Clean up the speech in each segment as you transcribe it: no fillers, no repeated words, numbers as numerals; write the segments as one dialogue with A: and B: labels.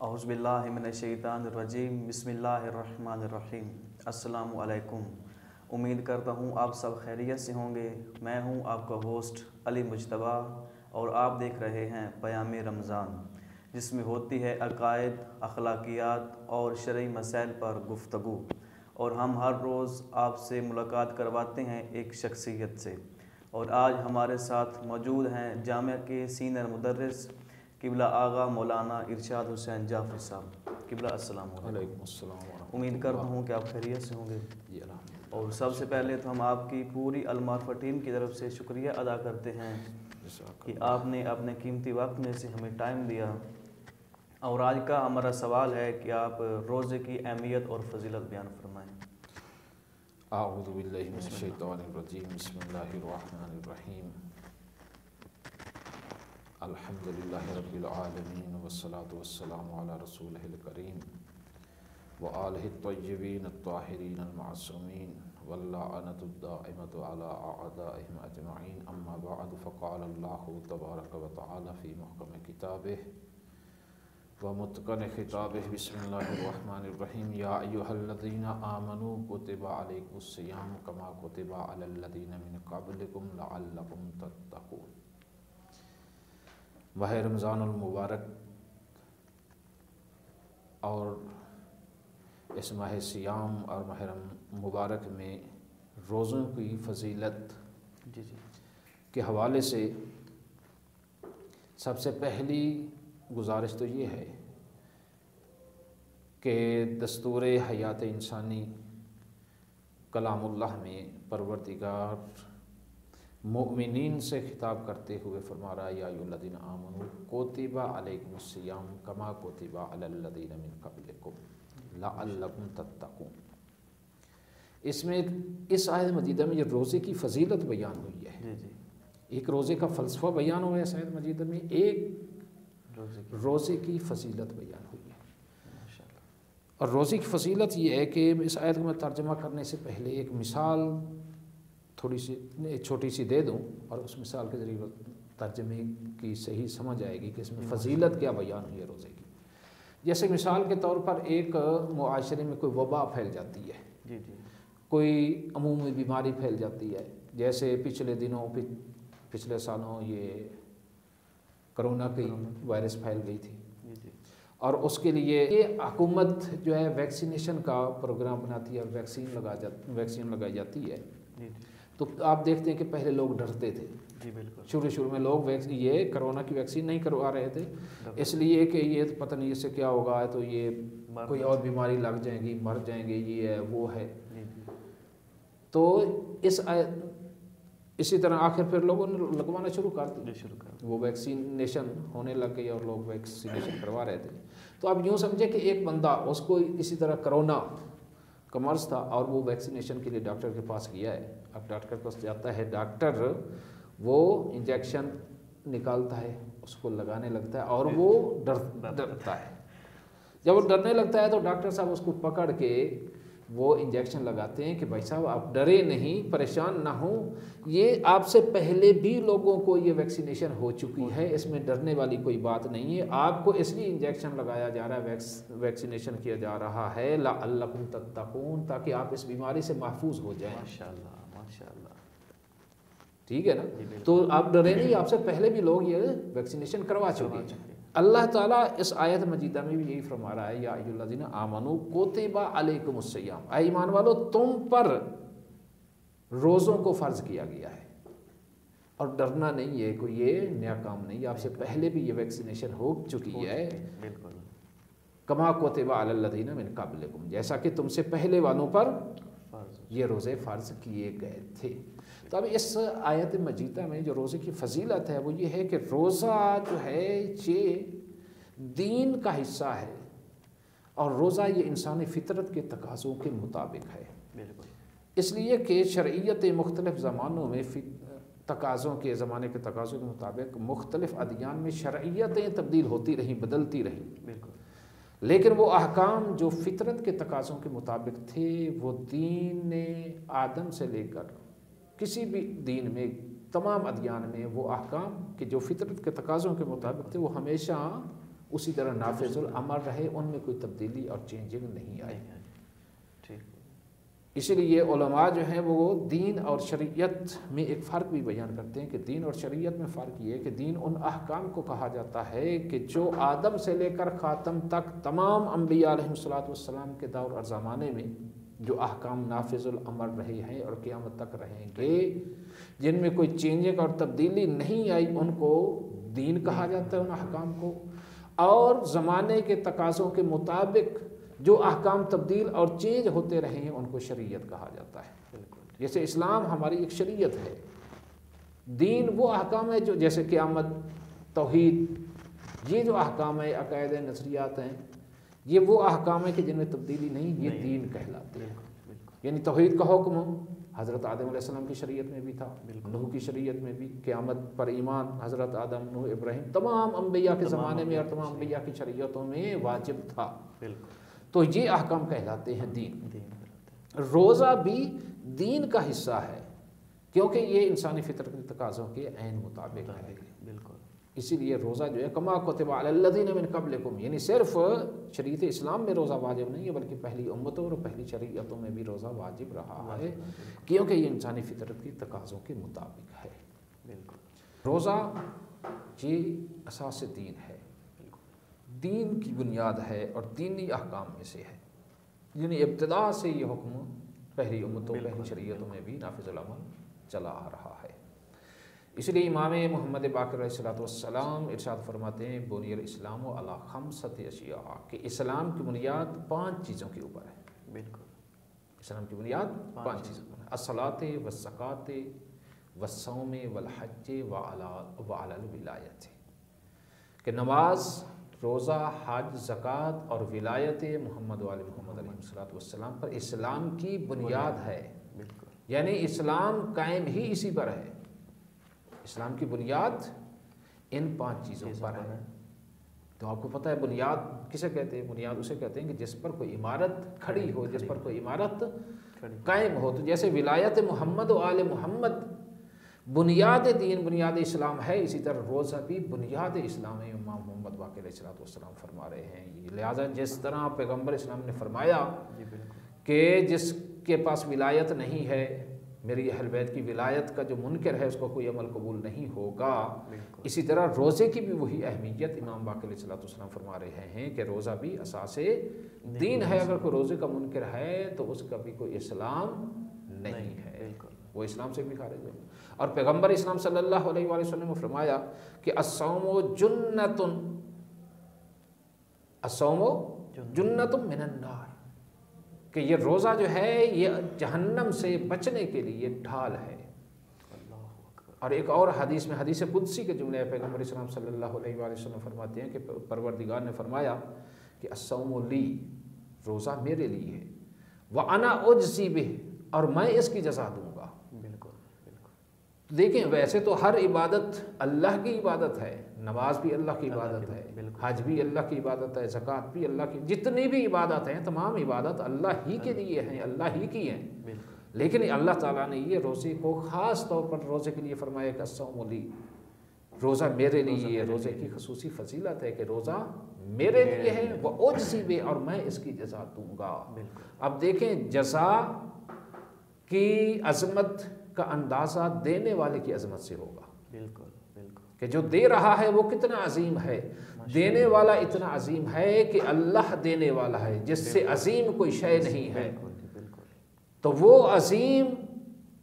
A: اعوذ باللہ من الشیطان الرجیم بسم اللہ الرحمن الرحیم۔ السلام علیکم۔ امید کرتا ہوں آپ سب خیریت سے ہوں گے۔ میں ہوں آپ کا ہوسٹ علی مجتبیٰ اور آپ دیکھ رہے ہیں پیام رمضان، جس میں ہوتی ہے عقائد، اخلاقیات اور شرعی مسائل پر گفتگو، اور ہم ہر روز آپ سے ملاقات کرواتے ہیں ایک شخصیت سے۔ اور آج ہمارے ساتھ موجود ہیں جامعہ کے سینئر مدرس قبلہ آغا مولانا ارشاد حسین جعفری صاحب۔ قبلہ السلام علیکم۔
B: وعلیکم السلام ورحمۃ اللہ۔
A: امید کرتا ہوں کہ آپ خیریت سے ہوں گے۔
B: جی الحمدللہ۔
A: اور سب سے پہلے تو ہم آپ کی پوری المعرفہ ٹیم کی طرف سے شکریہ ادا کرتے ہیں کہ آپ نے اپنے قیمتی وقت میں سے ہمیں ٹائم دیا۔ اور آج کا ہمارا سوال ہے کہ آپ روزے کی اہمیت اور فضیلت بیان فرمائیں۔
B: اعوذ باللہ من الشیطان الرجیم، بسم اللہ الرحمن الرحیم۔ الحمدللہ رب العالمین والصلاة والسلام علی رسولہ الکریم وآلہ الطیبین الطاہرین المعصومین واللعنۃ الدائمۃ علی اعدائہم اجمعین، اما بعد، فقال اللہ تبارک وتعالی فی محکم کتابہ ومتقن خطابہ، بسم اللہ الرحمن الرحیم۔ یا ایھا الذین آمنوا کتب علیکم الصیام کما کتب علی الذین من قبلکم لعلکم تتقون۔ ماہ رمضان المبارک اور اس ماہ سیام اور ماہ مبارک میں روزوں کی فضیلت کے حوالے سے سب سے پہلی گزارش تو یہ ہے کہ دستور حیات انسانی کلام اللہ میں پروردگار مؤمنین سے خطاب کرتے ہوئے فرما رہا ہے یا ایھا الذین آمنوا کتب علیکم الصیام کما کتب علی الذین من قبلکم لعلکم تتقون۔ اس میں اس آیت مجیدہ میں یہ روزے کی فضیلت بیان ہوئی ہے۔ ایک روزے کا فلسفہ بیان ہوا ہے اس آیت مجیدہ میں، ایک روزے کی فضیلت بیان ہوئی ہے۔ اور روزے کی فضیلت یہ ہے کہ اس آیت کو میں ترجمہ کرنے سے پہلے ایک مثال تھوڑی سی چھوٹی سی دے دوں، اور اس مثال کے ذریعے ترجمے کی صحیح سمجھ آئے گی کہ اس میں فضیلت کیا بیان ہوئی ہے روزے کی۔ جیسے مثال کے طور پر ایک معاشرے میں کوئی وبا پھیل جاتی ہے، کوئی عمومی بیماری پھیل جاتی ہے، جیسے پچھلے سالوں یہ کرونا کی وائرس پھیل گئی تھی، اور اس کے لیے یہ حکومت جو ہے ویکسینیشن کا پروگرام بناتی ہے اور ویکسین لگائی جاتی ہے۔ تو آپ دیکھتے ہیں کہ پہلے لوگ ڈرتے تھے، شروع میں لوگ یہ کرونا کی ویکسین نہیں کروا رہے تھے، اس لیے کہ یہ پتہ نہیں اس سے کیا ہوگا، تو یہ کوئی اور بیماری لگ جائیں گی، مر جائیں گے، یہ ہے وہ ہے۔ تو اسی طرح آخر پھر لوگوں نے لگوانا شروع کر دیا، وہ ویکسینیشن ہونے لگ گئی اور لوگ ویکسینیشن کروا رہے تھے۔ تو آپ یوں سمجھے کہ ایک بندہ، اس کو اسی طرح کرونا کا مرض تھا اور وہ ویکسینیشن کے لیے ڈاکٹر کے پاس گیا ہے۔ اب ڈاکٹر کے پاس جاتا ہے، ڈاکٹر وہ انجیکشن نکالتا ہے، اس کو لگانے لگتا ہے اور وہ ڈرتا ہے۔ جب وہ ڈرنے لگتا ہے تو ڈاکٹر صاحب اس کو پکڑ کے وہ انجیکشن لگاتے ہیں کہ بھائی صاحب آپ ڈرے نہیں، پریشان نہ ہوں، یہ آپ سے پہلے بھی لوگوں کو یہ ویکسینیشن ہو چکی ہے، اس میں ڈرنے والی کوئی بات نہیں ہے، آپ کو اس لیے انجیکشن لگایا جا رہا ہے، ویکسینیشن کیا جا رہا ہے لعلکم تتقون، تاکہ آپ اس بیماری سے محفوظ ہو جائیں۔
A: ماشاءاللہ۔
B: ٹھیک ہے نا؟ تو آپ ڈرے نہیں، آپ سے پہلے بھی لوگ یہ ویکسینیشن کروا چکے ہیں۔ اللہ تعالیٰ اس آیت مجیدہ میں بھی یہی فرما رہا ہے یا ایھا الذین آمنوا کتب علیکم الصیام، اے ایمان والو تم پر روزوں کو فرض کیا گیا ہے، اور ڈرنا نہیں ہے، کوئی یہ نیا کام نہیں، آپ سے پہلے بھی یہ ویکسینیشن ہو چکی ہے۔ کما کتب علی الذین من قبلکم، جیسا کہ تم سے پہلے والوں پر یہ روزے فرض کیے گئے تھے۔ تو اب اس آیت مجیدہ میں جو روزے کی فضیلت ہے وہ یہ ہے کہ روزہ جو ہے یہ دین کا حصہ ہے، اور روزہ یہ انسانی فطرت کے تقاضوں کے مطابق ہے، اس لیے کہ شرعیت مختلف زمانوں میں تقاضوں کے زمانے کے تقاضوں کے مطابق مختلف ادیان میں شرعیتیں تبدیل ہوتی رہیں، بدلتی رہیں، لیکن وہ احکام جو فطرت کے تقاضوں کے مطابق تھے وہ دین آدم سے لے کر کسی بھی دین میں، تمام ادیان میں وہ احکام کہ جو فطرت کے تقاضوں کے مطابق تھے وہ ہمیشہ اسی طرح نافذ الامر رہے، ان میں کوئی تبدیلی اور چینجنگ نہیں آئی۔
A: ٹھیک۔
B: اسی لیے علماء جو ہیں وہ دین اور شریعت میں ایک فرق بھی بیان کرتے ہیں کہ دین اور شریعت میں فرق یہ ہے کہ دین ان احکام کو کہا جاتا ہے کہ جو آدم سے لے کر خاتم تک تمام انبیاء علیہ السلام کے دور اور زمانے میں جو احکام نافذ الامر رہے ہیں اور قیامت تک رہیں گے، جن میں کوئی چینجنگ اور تبدیلی نہیں آئی، ان کو دین کہا جاتا ہے، ان احکام کو۔ اور زمانے کے تقاضوں کے مطابق جو احکام تبدیل اور چینج ہوتے رہے ہیں ان کو شریعت کہا جاتا ہے۔ جیسے اسلام ہماری ایک شریعت ہے، دین وہ احکام ہے جو جیسے قیامت، توحید، یہ جو احکام ہے، عقائد نظریات ہیں، یہ وہ احکام ہے کہ جن میں تبدیلی نہیں، یہ دین کہلاتے ہیں۔ یعنی توحید کا حکم حضرت آدم علیہ السلام کی شریعت میں بھی تھا، نوح کی شریعت میں بھی، قیامت پر ایمان حضرت آدم، نوح، ابراہیم، تمام انبیاء کے زمانے میں اور تمام انبیاء کی شریعتوں میں واجب تھا۔ تو یہ احکام کہلاتے ہیں دین۔ روزہ بھی دین کا حصہ ہے کیونکہ یہ انسانی فطرت کے تقاضوں کے عین مطابق ہے۔ اسی لیے روزہ جو ہے کما کتب علی الذین من قبلکم، یعنی صرف شریعت اسلام میں روزہ واجب نہیں ہے بلکہ پہلی امتوں اور پہلی شریعتوں میں بھی روزہ واجب رہا ہے کیونکہ یہ انسانی فطرت کی تقاضوں کے مطابق ہے۔ روزہ یہ اساس دین ہے، دین کی بنیاد ہے اور دینی احکام میں سے ہے، یعنی ابتدا سے یہ حکم پہلی امتوں پہلی شریعتوں میں بھی نافذ العمل چلا آ رہا ہے۔ اس لیے امام محمد باقر علیہ السلام ارشاد فرماتے ہیں بنی الاسلام علی خمسۃ اشیاء، کہ اسلام کی بنیاد 5 چیزوں کے اوپر ہے۔ بالکل، اسلام کی بنیاد 5 چیزوں پر ہے، الصلاۃ والزکوٰۃ والصوم والحج وعلی الولایۃ، کہ نماز، روزہ، حج، زکوٰۃ اور ولایت محمد وآل محمد علیہ السلام پر اسلام کی بنیاد ہے۔ یعنی اسلام قائم ہی اسی پر ہے، اسلام کی بنیاد ان 5 چیزوں پر ہے۔ تو آپ کو پتہ ہے بنیاد کسے کہتے ہیں؟ بنیاد اسے کہتے ہیں کہ جس پر کوئی عمارت کھڑی ہو، جس پر کوئی عمارت قائم ہو۔ تو جیسے ولایت محمد و آل محمد بنیاد دین، بنیاد اسلام ہے، اسی طرح روزہ بھی بنیاد اسلام ہے۔ امام محمد باقر علیہ السلام فرما رہے ہیں، لہٰذا جس طرح پیغمبر اسلام نے فرمایا کہ جس کے پاس ولایت نہیں ہے، میری اہل بیت کی ولایت کا جو منکر ہے اس کو کوئی عمل قبول نہیں ہوگا، اسی طرح روزے کی بھی وہی اہمیت امام باقر علیہ السلام فرما رہے ہیں کہ روزہ بھی اساس دین ہے۔ اگر کوئی روزے کا منکر ہے تو اس کا بھی کوئی اسلام نہیں ہے، وہ اسلام سے بھی خارج ہے۔ اور پیغمبر اسلام صلی اللہ علیہ وآلہ وسلم نے فرمایا کہ الصوم جنۃ، الصوم جنۃ من النار، کہ یہ روزہ جو ہے یہ جہنم سے بچنے کے لیے ڈھال ہے۔ اور ایک اور حدیث میں، حدیث قدسی کے جملے پیغمبر اسلام صلی اللہ علیہ وآلہ وسلم فرماتے ہیں کہ پروردگار نے فرمایا کہ الصوم لی، روزہ میرے لیے ہے، وَأَنَا أُجْزِي بِهِ، اور میں اس کی جزا دوں گا۔ دیکھیں ویسے تو ہر عبادت اللہ کی عبادت ہے، نماز بھی اللہ کی عبادت ہے، حج بھی اللہ کی عبادت ہے، زکوٰۃ بھی اللہ کی، جتنی بھی عبادت ہیں تمام عبادت اللہ ہی کے لیے ہیں، اللہ ہی کی ہیں۔ لیکن اللہ تعالیٰ نے یہ روزے کو خاص طور پر روزے کے لیے فرمایا کہ الصوم لی، روزہ میرے لیے ہے۔ روزے کی خصوصی فضیلت ہے کہ روزہ میرے لیے ہے، وَأُجْزِي بِهِ، اور میں اس کی جزا دوں گا۔ اب دیکھیں جزا کی عظمت کا اندازہ دینے والے کی عظمت سے ہوگا، کہ جو دے رہا ہے وہ کتنا عظیم ہے، دینے والا اتنا عظیم ہے کہ اللہ دینے والا ہے جس سے عظیم کوئی شے نہیں ہے۔ تو وہ عظیم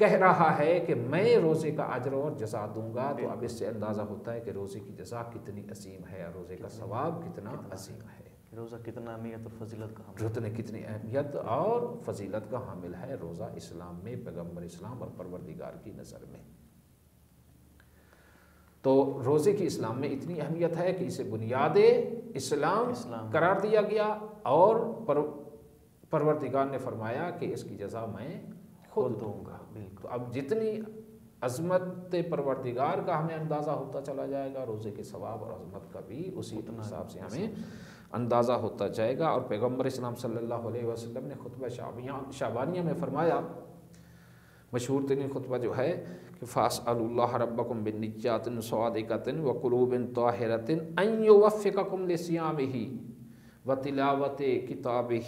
B: کہہ رہا ہے کہ میں روزے کا اجر اور جزا دوں گا، تو اب اس سے اندازہ ہوتا ہے کہ روزے کی جزا کتنی عظیم ہے اور روزے کا ثواب کتنا عظیم ہے،
A: روزہ کتنا اہمیت اور فضیلت کا حامل،
B: روزے کتنی اہمیت اور فضیلت کا حامل ہے روزہ اسلام میں، پیغمبر اسلام اور پروردگار کی نظر میں۔ تو روزے کی اسلام میں اتنی اہمیت ہے کہ اسے بنیاد اسلام قرار دیا گیا، اور پروردگار نے فرمایا کہ اس کی جزا میں خود دوں گا۔ تو اب جتنی عظمت پروردگار کا ہمیں اندازہ ہوتا چلا جائے گا، روزے کے ثواب اور عظمت کا بھی اسی حساب سے ہمیں اندازہ ہوتا جائے گا۔ اور پیغمبر اسلام صلی اللہ علیہ وسلم نے خطبہ شعبانیہ میں فرمایا، مشہور ترین خطبہ جو ہے کہ فاسألوا ربکم بنیات صادقۃ وقلوب طاہرۃ ان یوفقکم لصیامہ وتلاوۃ کتابہ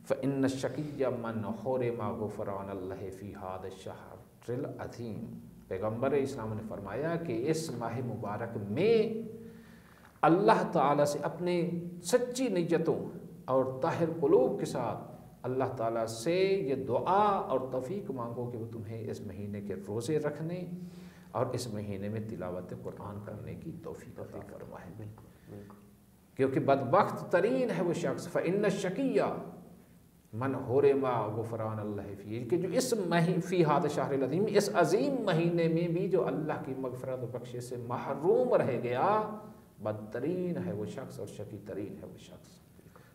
B: فإن الشقی من حرم غفران اللہ فی ھذا الشہر العظیم۔ پیغمبر اسلام نے فرمایا کہ اس ماہ مبارک میں اللہ تعالیٰ سے اپنے سچی نیتوں اور طاہر قلوب کے ساتھ اللہ تعالیٰ سے یہ دعا اور توفیق مانگو کہ وہ تمہیں اس مہینے کے روزے رکھنے اور اس مہینے میں تلاوت قرآن کرنے کی توفیق عطا فرمائے۔ کیونکہ بدبخت ترین ہے وہ شخص فإن الشقیہ من حرم غفران اللہ فی، کہ جو اس فی ھذا الشہر العظیم، اس عظیم مہینے میں بھی جو اللہ کی مغفرت و بخشش سے محروم رہ گیا، بدترین ہے وہ شخص اور شقی ترین ہے وہ شخص۔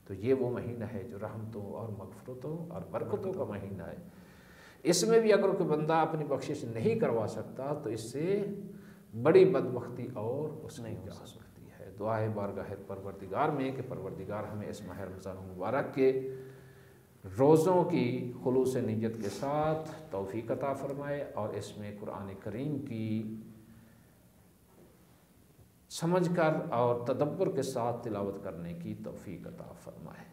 B: تو یہ وہ مہینہ ہے جو رحمتوں اور مغفرتوں اور برکتوں کا مہینہ ہے۔ اس میں بھی اگر کوئی بندہ اپنی بخشش نہیں کروا سکتا تو اس سے بڑی بدبختی اور اس نہیں جا سکتی ہے۔ دعا ہے بارگاہ پروردگار میں کہ پروردگار ہمیں اس ماہ رمضان مبارک کے روزوں کی خلوص نیت کے ساتھ توفیق عطا فرمائے اور اس میں قرآن کریم کی سمجھ کر اور تدبر کے ساتھ تلاوت کرنے کی توفیق عطا فرمائے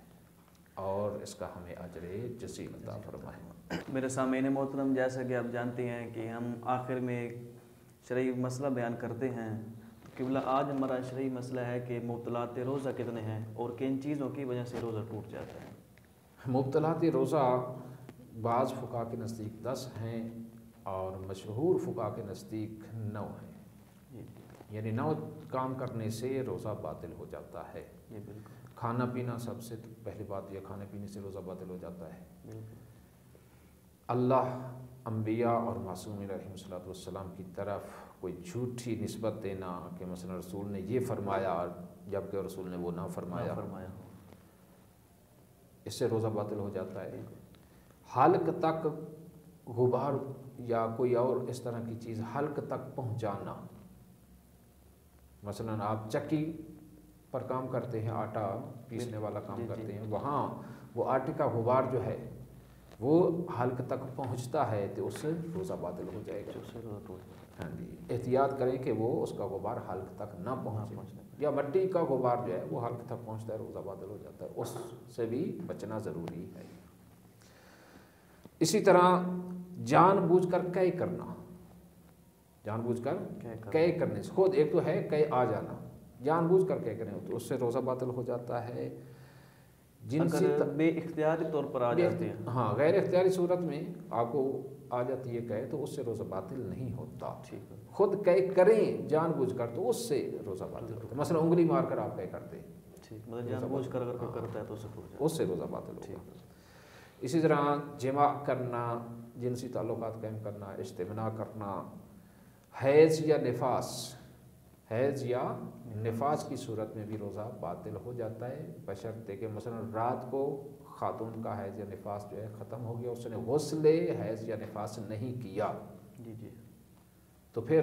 B: اور اس کا ہمیں اجر جزیل عطا فرمائے۔
A: میرے سامعین محترم، جیسا کہ آپ جانتے ہیں کہ ہم آخر میں ایک شرعی مسئلہ بیان کرتے ہیں۔ قبلہ آج ہمارا شرعی مسئلہ ہے کہ مبطلات روزہ کتنے ہیں اور کن چیزوں کی وجہ سے روزہ ٹوٹ جاتا ہے۔
B: مبطلات روزہ بعض فقہاء کے نزدیک 10 ہیں اور مشہور فقہاء کے نزدیک 9 ہیں، یعنی 9 کام کرنے سے روزہ باطل ہو جاتا ہے۔ کھانا پینا سب سے پہلی بات، یہ کھانے پینے سے روزہ باطل ہو جاتا ہے۔ اللہ، انبیاء اور معصومین علیہ السلام کی طرف کوئی جھوٹی نسبت دینا کہ مثلا رسول نے یہ فرمایا جبکہ رسول نے وہ نہ فرمایا، اس سے روزہ باطل ہو جاتا ہے۔ حلق تک غبار یا کوئی اور اس طرح کی چیز حلق تک پہنچانا، مثلا آپ چکی پر کام کرتے ہیں، آٹا پیسنے والا کام کرتے ہیں، وہاں وہ آٹے کا غبار جو ہے وہ حلق تک پہنچتا ہے تو اس سے روزہ باطل ہو جائے گا۔ ہاں جی، احتیاط کریں کہ وہ اس کا غبار حلق تک نہ پہنچے، یا مٹی کا غبار جو ہے وہ حلق تک پہنچتا ہے روزہ باطل ہو جاتا ہے، اس سے بھی بچنا ضروری ہے۔ اسی طرح جان بوجھ کر قے کرنا، جان بوجھ کر قے کرنے سے خود ایک تو ہے قے آ جانا، جان بوجھ کر قے کریں تو اس سے روزہ باطل ہو جاتا ہے۔ جنسی
A: بے اختیاری طور پر آ جاتے ہیں،
B: ہاں غیر اختیاری صورت میں آپ کو آ جاتی ہے قے تو اس سے روزہ باطل نہیں ہوتا۔ خود قے کریں جان بوجھ کر تو اس سے روزہ باطل ہوتا ہے، مثلا انگلی مار کر آپ قے کرتے ہیں،
A: مطلب جان بوجھ کر اگر کوئی کرتا ہے تو
B: اس سے روزہ باطل ہوگا۔ اسی طرح جماع کرنا، جنسی تعلقات قائم کرنا، استمناء کرنا، حیض یا نفاس کی صورت میں بھی روزہ باطل ہو جاتا ہے، بشرطے کہ مثلا رات کو خاتون کا حیض یا نفاس جو ہے ختم ہو گیا، اس نے غسل حیض یا نفاس نہیں کیا تو پھر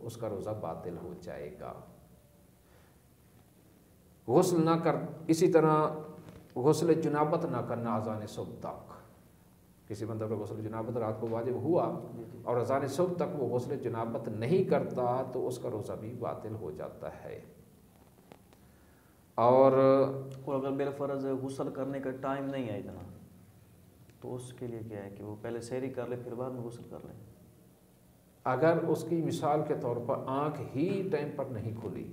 B: اس کا روزہ باطل ہو جائے گا۔ غسل نہ کر، اسی طرح غسل جنابت نہ کرنا اذان صبح تک، کسی بندہ کا غسل جنابت رات کو واجب ہوا اور اذان صبح تک وہ غسل جنابت نہیں کرتا تو اس کا روزہ بھی باطل ہو جاتا ہے۔ اور
A: اگر بالفرض غسل کرنے کا ٹائم نہیں ہے اتنا تو اس کے لیے کیا ہے کہ وہ پہلے سحری کر لے پھر بعد میں غسل کر لے؟
B: اگر اس کی مثال کے طور پر آنکھ ہی ٹائم پر نہیں کھلی،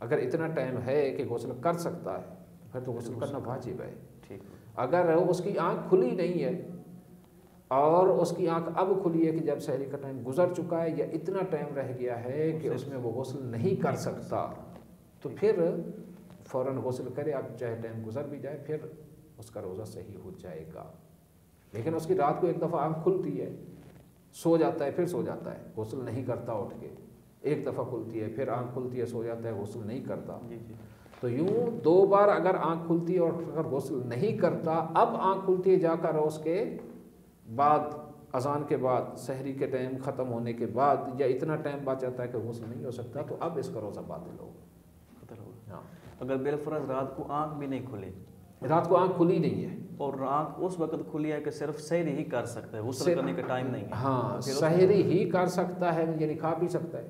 B: اگر اتنا ٹائم ہے کہ غسل کر سکتا ہے پھر تو غسل کرنا واجب ہے۔ اگر اس کی آنکھ کھلی نہیں ہے اور اس کی آنکھ اب کھلی ہے کہ جب سحری کا ٹائم گزر چکا ہے یا اتنا ٹائم رہ گیا ہے کہ اس میں وہ غسل نہیں کر سکتا تو پھر فوراً غسل کرے، اب چاہے ٹائم گزر بھی جائے پھر اس کا روزہ صحیح ہو جائے گا۔ لیکن اس کی رات کو ایک دفعہ آنکھ کھلتی ہے، سو جاتا ہے پھر سو جاتا ہے، غسل نہیں کرتا، اٹھ کے ایک دفعہ کھلتی ہے پھر آنکھ کھلتی ہے سو جاتا ہے، غسل نہیں کرتا، تو یوں 2 بار اگر آنکھ کھلتی ہے اور اگر غسل نہیں کرتا، اب آنکھ کھلتی ہے جا کر اس کے بعد اذان کے بعد سحری کے ٹائم ختم ہونے کے بعد یا اتنا ٹائم بچ جاتا ہے کہ غسل نہیں ہو سکتا تو اب اس کا روزہ باطل ہوگا۔
A: اگر بالفرض رات کو آنکھ بھی نہیں کھلے،
B: رات کو آنکھ کھلی نہیں ہے
A: اور آنکھ اس وقت کھلی ہے کہ صرف سحری ہی کر سکتا ہے، غسل کرنے کا ٹائم نہیں ہے۔
B: ہاں سحری ہی کر سکتا ہے، یعنی کھا پی سکتا ہے۔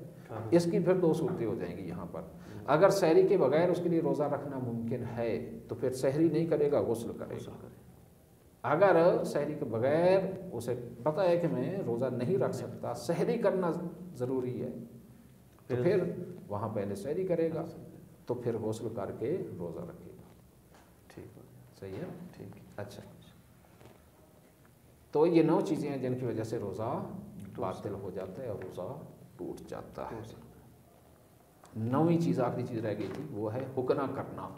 B: اس کی پھر دو صورتیں ہو جائیں گی یہاں پر۔ اگر سحری کے بغیر اس کے لیے روزہ رکھنا ممکن ہے تو پھر سحری نہیں کرے گا، غسل کرے گا۔ اگر سحری کے بغیر اسے پتہ ہے کہ میں روزہ نہیں رکھ سکتا، سحری کرنا ضروری ہے، تو پھر وہاں پہلے سحری کرے گا، تو پھر غسل کر کے روزہ رکھے گا۔
A: ٹھیک ہے،
B: صحیح ہے،
A: ٹھیک ہے۔
B: اچھا، تو یہ 9 چیزیں ہیں جن کی وجہ سے روزہ باطل ہو جاتا ہے اور روزہ ٹوٹ جاتا ہے۔ 9ویں چیز، آخری چیز رہ گئی تھی، وہ ہے حکنا کرنا،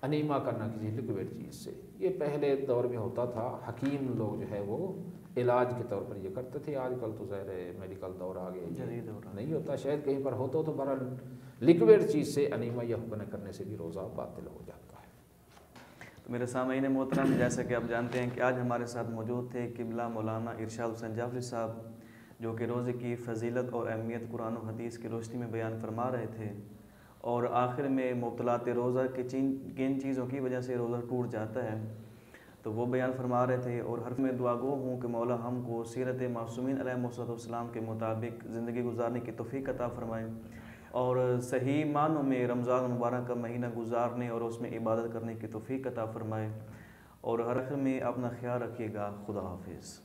B: انیما کرنا کسی لکوڈ چیز سے۔ یہ پہلے دور میں ہوتا تھا، حکیم لوگ جو ہے وہ علاج کے طور پر یہ کرتے تھے۔ آج کل تو ظاہر ہے میڈیکل دور آ گیا، نہیں ہوتا، شاید کہیں پر ہوتا ہو، تو بہرحال لکوڈ چیز سے انیما یا حکنا کرنے سے بھی روزہ باطل ہو جاتا ہے۔
A: تو میرے سامعین محترم، جیسا کہ آپ جانتے ہیں کہ آج ہمارے ساتھ موجود تھے قبلہ مولانا ارشاد حسین جعفری صاحب، جو کہ روزے کی فضیلت اور اہمیت قرآن و حدیث کی روشنی میں بیان فرما رہے تھے، اور آخر میں مبطلات روزہ کے کن چیزوں کی وجہ سے روزہ ٹوٹ جاتا ہے تو وہ بیان فرما رہے تھے۔ اور ہر میں دعا گو ہوں کہ مولا ہم کو سیرت معصومین علیہ السلام کے مطابق زندگی گزارنے کی توفیق عطا فرمائے، اور صحیح معنوں میں رمضان مبارک کا مہینہ گزارنے اور اس میں عبادت کرنے کی توفیق عطا فرمائے۔ اور ہر آخر میں اپنا خیال رکھیے گا۔ خدا حافظ۔